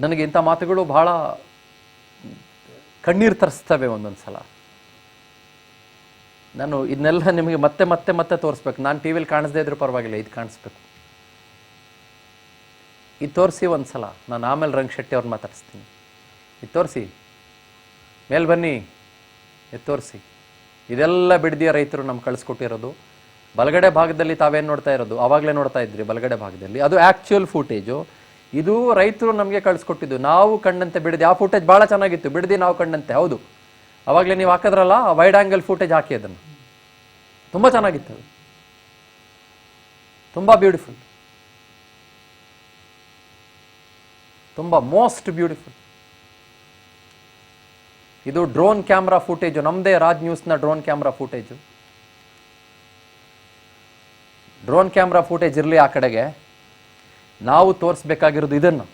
ನನಗೆ ಇಂಥ ಮಾತುಗಳು ಬಹಳ ಕಣ್ಣೀರು ತರಿಸ್ತವೆ ಒಂದೊಂದು ಸಲ. ನಾನು ಇದನ್ನೆಲ್ಲ ನಿಮಗೆ ಮತ್ತೆ ಮತ್ತೆ ಮತ್ತೆ ತೋರಿಸ್ಬೇಕು. ನಾನು ಟಿ ವಿಲಿ ಕಾಣಿಸ್ದೇ ಇದ್ರೂ ಪರವಾಗಿಲ್ಲ, ಇದು ಕಾಣಿಸ್ಬೇಕು. ಇದು ತೋರಿಸಿ ಒಂದು ಸಲ, ನಾನು ಆಮೇಲೆ ರಂಗ್ ಶೆಟ್ಟಿ ಅವ್ರನ್ನ ಮಾತಾಡಿಸ್ತೀನಿ. ಇದು ತೋರಿಸಿ, ಮೇಲೆ ಬನ್ನಿ, ಇದು ತೋರಿಸಿ. ಇದೆಲ್ಲ ಬಿಡದಿಯ ರೈತರು ನಮ್ಗೆ ಕಳಿಸ್ಕೊಟ್ಟಿರೋದು. ಬಲಗಡೆ ಭಾಗದಲ್ಲಿ ತಾವೇನು ನೋಡ್ತಾ ಇರೋದು, ಆವಾಗಲೇ ನೋಡ್ತಾ ಇದ್ರಿ ಬಲಗಡೆ ಭಾಗದಲ್ಲಿ, ಅದು ಆ್ಯಕ್ಚುಯಲ್ ಫೂಟೇಜು. ಇದು ರೈತರು ನಮಗೆ ಕಳಿಸ್ಕೊಟ್ಟಿದ್ದು. ನಾವು ಕಂಡಂತೆ ಬಿಡದಿ, ಆ ಫೂಟೇಜ್ ಭಾಳ ಚೆನ್ನಾಗಿತ್ತು. ಬಿಡದಿ ನಾವು ಕಂಡಂತೆ, ಹೌದು. ಅವಾಗಲೇ ನೀವು ಹಾಕಿದ್ರಲ್ಲ ವೈಡ್ ಆ್ಯಂಗಲ್ ಫೂಟೇಜ್ ಹಾಕಿ, ಅದನ್ನು ತುಂಬ ಚೆನ್ನಾಗಿತ್ತು. ಅದು ತುಂಬ ಬ್ಯೂಟಿಫುಲ್, ತುಂಬ ಮೋಸ್ಟ್ ಬ್ಯೂಟಿಫುಲ್. ಇದು ಡ್ರೋನ್ ಕ್ಯಾಮ್ರಾ ಫೂಟೇಜು, ನಮ್ಮದೇ ರಾಜ್ ನ್ಯೂಸ್ನ drone camera footage. Drone camera footage ಇರಲಿ ಆ ಕಡೆಗೆ, ನಾವು ತೋರಿಸ್ಬೇಕಾಗಿರೋದು ಇದನ್ನು.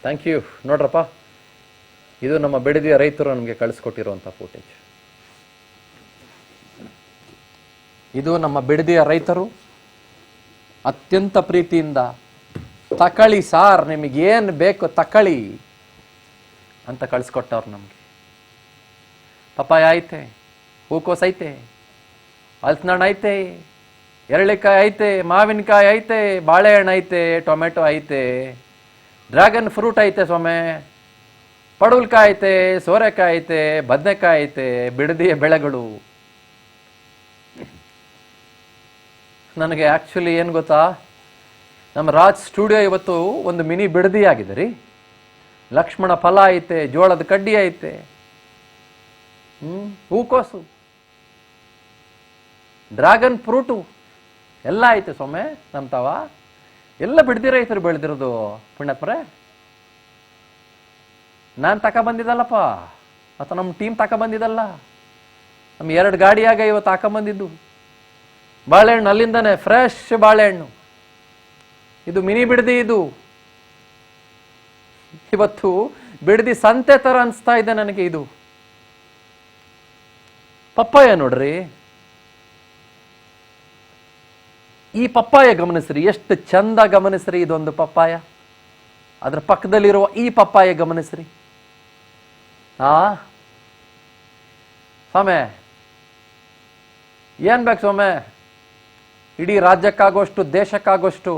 Thank you. ನೋಡ್ರಪ್ಪ, ಇದು ನಮ್ಮ ಬಿಡದಿಯ ರೈತರು ನಮಗೆ ಕಳಿಸ್ಕೊಟ್ಟಿರುವಂಥ ಫೂಟೇಜ್. ಇದು ನಮ್ಮ ಬಿಡದಿಯ ರೈತರು ಅತ್ಯಂತ ಪ್ರೀತಿಯಿಂದ ತಕಳಿ ಸಾರ್, ನಿಮಗೇನು ಬೇಕು ತಕಳಿ ಅಂತ ಕಳಿಸ್ಕೊಟ್ಟವ್ರು ನಮಗೆ. ಪಪ್ಪಾಯ ಐತೆ, ಹೂಕೋಸು ಐತೆ, ಹಲಸಿನಣ್ಣು ಐತೆ, ಎರಳಿಕಾಯಿ ಐತೆ, ಮಾವಿನಕಾಯಿ ಐತೆ, ಬಾಳೆಹಣ್ಣು ಐತೆ, ಟೊಮೆಟೊ ಐತೆ, ಡ್ರ್ಯಾಗನ್ ಫ್ರೂಟ್ ಐತೆ ಸ್ವಾಮಿ, ಪಡವಲ್ಕಾಯಿ ಐತೆ, ಸೋರೆಕಾಯಿ ಐತೆ, ಬದನೆಕಾಯಿ ಐತೆ. ಬಿಡದಿಯ ಬೆಳೆಗಳು. ನನಗೆ ಆ್ಯಕ್ಚುಲಿ ಏನು ಗೊತ್ತಾ, ನಮ್ಮ ರಾಜ್ ಸ್ಟುಡಿಯೋ ಇವತ್ತು ಒಂದು ಮಿನಿ ಬಿಡದಿ ಆಗಿದೆ ರೀ. ಲಕ್ಷ್ಮಣ ಫಲ ಐತೆ, ಜೋಳದ ಕಡ್ಡಿ ಐತೆ, ಹೂಕೋಸು, ಡ್ರ್ಯಾಗನ್ ಫ್ರೂಟು ಎಲ್ಲ ಐತೆ ಸ್ವಾಮಿ. ನಮ್ಮ ತಾವ ಎಲ್ಲ ಬಿಡದಿ ರೈತರು ಬೆಳೆದಿರೋದು ಪುಣ್ಯತ್ಮರೇ. ನಾನು ತಗೊಬಂದಿದ್ದಲ್ಲಪ್ಪ, ಅಥವಾ ನಮ್ಮ ಟೀಮ್ ತಗೊಬಂದಿದ್ದಲ್ಲ. ನಮ್ಮ 2 ಗಾಡಿಯಾಗ ಇವತ್ತು ಹಾಕೊಂಬಂದಿದ್ದು ಬಾಳೆಹಣ್ಣು, ಅಲ್ಲಿಂದಾನೆ ಫ್ರೆಶ್ ಬಾಳೆಹಣ್ಣು. ಇದು ಮಿನಿ ಬಿಡದಿ. ಇದು ಇವತ್ತು ಬಿಡದಿ ಸಂತೆ ತರ ಅನಿಸ್ತಾ ಇದೆ ನನಗೆ. ಇದು ಪಪ್ಪಾಯ ನೋಡ್ರಿ, ಈ ಪಪ್ಪಾಯ ಗಮನಿಸ್ರಿ, ಎಷ್ಟು ಚಂದ ಗಮನಿಸ್ರಿ. ಇದೊಂದು ಪಪ್ಪಾಯ, ಅದರ ಪಕ್ಕದಲ್ಲಿರುವ ಈ ಪಪ್ಪಾಯ ಗಮನಿಸ್ರಿ. ಸ್ವಾಮಿ ಏನ್ ಬೇಕು ಸ್ವಾಮಿ? ಇಡೀ ರಾಜ್ಯಕ್ಕಾಗೋಷ್ಟು, ದೇಶಕ್ಕಾಗೋಷ್ಟು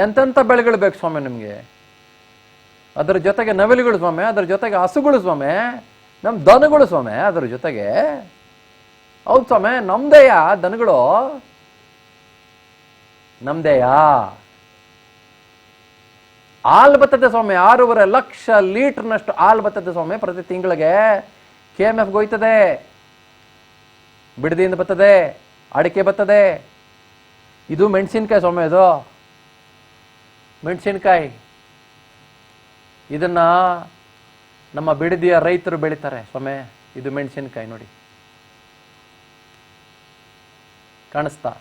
ಎಂತೆಂಥ ಬೆಳೆಗಳು ಬೇಕು ಸ್ವಾಮಿ ನಿಮಗೆ. ಅದರ ಜೊತೆಗೆ ನವಿಲುಗಳು ಸ್ವಾಮಿ, ಅದರ ಜೊತೆಗೆ ಹಸುಗಳು ಸ್ವಾಮಿ, ನಮ್ಮ ದನಗಳು ಸ್ವಾಮಿ, ಅದರ ಜೊತೆಗೆ. ಹೌದು ಸ್ವಾಮಿ, ನಮ್ದೇಯಾ ದನಗಳು, ನಮ್ದೇಯಾ. ಹಾಲು ಬರ್ತದೆ ಸ್ವಾಮಿ, 6.5 ಲಕ್ಷ ಲೀಟರ್ನಷ್ಟು ಹಾಲು ಬರ್ತದೆ ಸ್ವಾಮಿ ಪ್ರತಿ ತಿಂಗಳಿಗೆ. KMF ಹೋಯ್ತದೆ, ಬಿಡದಿಯಿಂದ ಬರ್ತದೆ, ಅಡಿಕೆ ಬರ್ತದೆ. ಇದು ಮೆಣಸಿನ್ಕಾಯಿ ಸ್ವಾಮಿ, ಇದು ಮೆಣಸಿನ್ಕಾಯಿ. ಇದನ್ನ ನಮ್ಮ ಬಿಡದಿಯ ರೈತರು ಬೆಳಿತಾರೆ ಸ್ವಾಮಿ. ಇದು ಮೆಣಸಿನ್ಕಾಯಿ ನೋಡಿ, ಕಾಣಿಸ್ತಾ?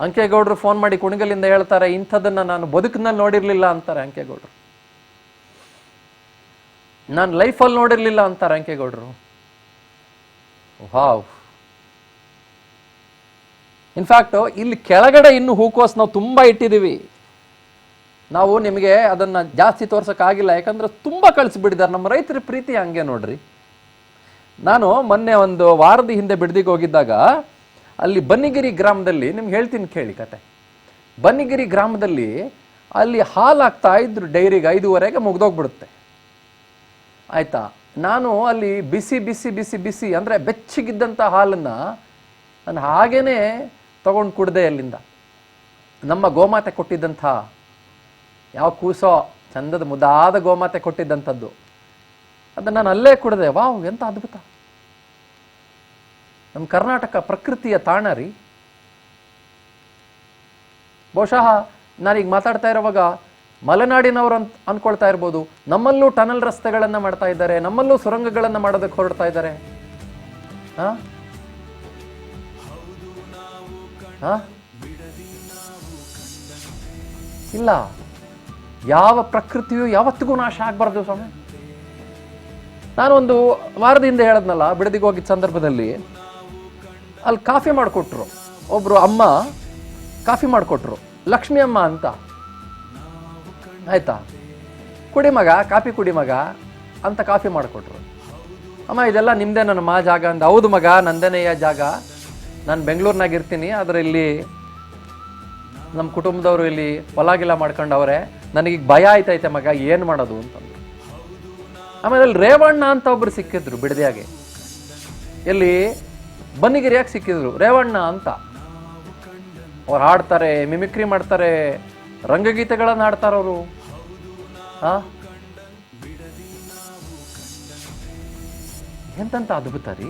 ಅಂಕೇಗೌಡರು ಫೋನ್ ಮಾಡಿ ಕುಣಿಗಲಿಂದ ಹೇಳ್ತಾರೆ, ಇಂಥದನ್ನ ನಾನು ಬದುಕಿನಲ್ಲಿ ನೋಡಿರ್ಲಿಲ್ಲ ಅಂತಾರೆ ಅಂಕೇಗೌಡರು. ನಾನು ಲೈಫಲ್ಲಿ ನೋಡಿರ್ಲಿಲ್ಲ ಅಂತಾರೆ ಅಂಕೇಗೌಡರು. ವಾವ್. ಇನ್ಫ್ಯಾಕ್ಟ್ ಇಲ್ಲಿ ಕೆಳಗಡೆ ಇನ್ನು ಹೂಕೋಸ್ ನಾವು ತುಂಬಾ ಇಟ್ಟಿದ್ದೀವಿ. ನಾವು ನಿಮಗೆ ಅದನ್ನ ಜಾಸ್ತಿ ತೋರ್ಸಕ್ಕಾಗಿಲ್ಲ, ಯಾಕಂದ್ರೆ ತುಂಬಾ ಕಳಿಸ್ಬಿಟ್ಟಿದ್ದಾರೆ. ನಮ್ಮ ರೈತರ ಪ್ರೀತಿ ಹಂಗೆ ನೋಡ್ರಿ. ನಾನು ಮೊನ್ನೆ ಒಂದು ವಾರದ ಹಿಂದೆ ಬಿಡದಿಗೆ ಹೋಗಿದ್ದಾಗ ಅಲ್ಲಿ ಬನ್ನಿಗಿರಿ ಗ್ರಾಮದಲ್ಲಿ, ನಿಮ್ಗೆ ಹೇಳ್ತೀನಿ ಕೇಳಿ ಕತೆ. ಬನ್ನಿಗಿರಿ ಗ್ರಾಮದಲ್ಲಿ ಅಲ್ಲಿ ಹಾಲು ಹಾಕ್ತಾ ಇದ್ರು ಡೈರಿಗೆ, 5:15ಗೆ ಮುಗ್ದೋಗ್ಬಿಡುತ್ತೆ. ಆಯ್ತಾ, ನಾನು ಅಲ್ಲಿ ಬಿಸಿ ಬಿಸಿ ಬಿಸಿ ಬಿಸಿ ಅಂದರೆ ಬೆಚ್ಚಗಿದ್ದಂಥ ಹಾಲನ್ನು ನಾನು ಹಾಗೇನೆ ತಗೊಂಡು ಕುಡ್ದೆ ಅಲ್ಲಿಂದ. ನಮ್ಮ ಗೋಮಾತೆ ಕೊಟ್ಟಿದ್ದಂಥ, ಯಾವ ಕೂಸೋ ಚಂದದ ಮುದ್ದಾದ ಗೋಮಾತೆ ಕೊಟ್ಟಿದ್ದಂಥದ್ದು, ಅದನ್ನು ನಾನು ಅಲ್ಲೇ ಕುಡ್ದೆ. ವಾವ್, ಎಂಥ ಅದ್ಭುತ. ನಮ್ಮ ಕರ್ನಾಟಕ ಪ್ರಕೃತಿಯ ತಾಣ ರೀ. ಬಹುಶಃ ನಾನೀಗ ಮಾತಾಡ್ತಾ ಇರೋವಾಗ ಮಲೆನಾಡಿನವರು ಅಂತ ಅನ್ಕೊಳ್ತಾ ಇರ್ಬೋದು, ನಮ್ಮಲ್ಲೂ ಟನಲ್ ರಸ್ತೆಗಳನ್ನು ಮಾಡ್ತಾ ಇದ್ದಾರೆ, ನಮ್ಮಲ್ಲೂ ಸುರಂಗಗಳನ್ನು ಮಾಡೋದಕ್ಕೆ ಹೊರಡ್ತಾ ಇದ್ದಾರೆ. ಇಲ್ಲ, ಯಾವ ಪ್ರಕೃತಿಯು ಯಾವತ್ತಿಗೂ ನಾಶ ಆಗ್ಬಾರ್ದು ಸ್ವಾಮಿ. ನಾನೊಂದು ವಾರದಿಂದ ಹೇಳದ್ನಲ್ಲ, ಬಿಡದಿಗೆ ಹೋಗಿದ್ದ ಸಂದರ್ಭದಲ್ಲಿ ಅಲ್ಲಿ ಕಾಫಿ ಮಾಡಿಕೊಟ್ರು. ಒಬ್ಬರು ಅಮ್ಮ ಕಾಫಿ ಮಾಡಿಕೊಟ್ರು, ಲಕ್ಷ್ಮಿ ಅಮ್ಮ ಅಂತ. ಆಯ್ತಾ, ಕುಡಿ ಮಗ, ಕಾಫಿ ಕುಡಿ ಮಗ ಅಂತ ಕಾಫಿ ಮಾಡಿಕೊಟ್ರು. ಅಮ್ಮ ಇದೆಲ್ಲ ನಿಮ್ಮದೇ ನನ್ನ ಜಾಗ ಅಂದ. ಹೌದು ಮಗ, ನಂದೇನೆಯ ಜಾಗ, ನಾನು ಬೆಂಗಳೂರಿನಾಗ ಇರ್ತೀನಿ, ಆದರೆ ಇಲ್ಲಿ ನಮ್ಮ ಕುಟುಂಬದವರು ಇಲ್ಲಿ ಹೊಲಾಗಿಲ್ಲ ಮಾಡ್ಕೊಂಡವ್ರೆ, ನನಗೀಗ ಭಯ ಆಯ್ತೈತೆ ಮಗ, ಏನು ಮಾಡೋದು ಅಂತಂದ್ರು. ಆಮೇಲೆ ಅಲ್ಲಿ ರೇವಣ್ಣ ಅಂತ ಒಬ್ರು ಸಿಕ್ಕಿದ್ರು ಬಿಡದಿಯಾಗೆ, ಎಲ್ಲಿ ಬನ್ನಿಗಿರಿಯಾಗಿ ಸಿಕ್ಕಿದ್ರು, ರೇವಣ್ಣ ಅಂತ. ಅವ್ರು ಹಾಡ್ತಾರೆ, ಮಿಮಿಕ್ರಿ ಮಾಡ್ತಾರೆ, ರಂಗಗೀತೆಗಳನ್ನು ಹಾಡ್ತಾರವರು. ಎಂತಂತ ಅದ್ಭುತ ರೀ.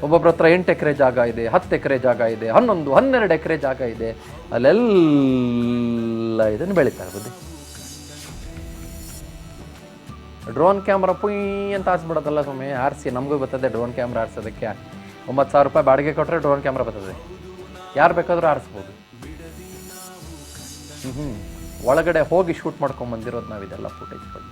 ಒಬ್ಬೊಬ್ರ ಹತ್ರ 8 ಎಕರೆ ಜಾಗ ಇದೆ, 10 ಎಕರೆ ಜಾಗ ಇದೆ, 11, 12 ಎಕರೆ ಜಾಗ ಇದೆ, ಅಲ್ಲೆಲ್ಲ ಇದನ್ನು ಬೆಳೀತಾರೆ ಬುದ್ಧಿ. ಡ್ರೋನ್ ಕ್ಯಾಮ್ರಾ ಪುಯ್ ಅಂತ ಆರಿಸ್ಬಿಡೋದಲ್ಲ ಸ್ವಾಮಿ, ಆರಿಸಿ ನಮಗೂ ಬರ್ತದೆ ಡ್ರೋನ್ ಕ್ಯಾಮ್ರಾ ಆರಿಸೋದಕ್ಕೆ. 9,000 ರೂಪಾಯಿ ಬಾಡಿಗೆ ಕೊಟ್ಟರೆ ಡ್ರೋನ್ ಕ್ಯಾಮ್ರಾ ಬರ್ತದೆ, ಯಾರು ಬೇಕಾದರೂ ಆರಿಸ್ಬೋದು. ಒಳಗಡೆ ಹೋಗಿ ಶೂಟ್ ಮಾಡ್ಕೊಂಡ್ ಬಂದಿರೋದು ನಾವಿದೆಲ್ಲ ಫುಟೇಜ್ಗಳು.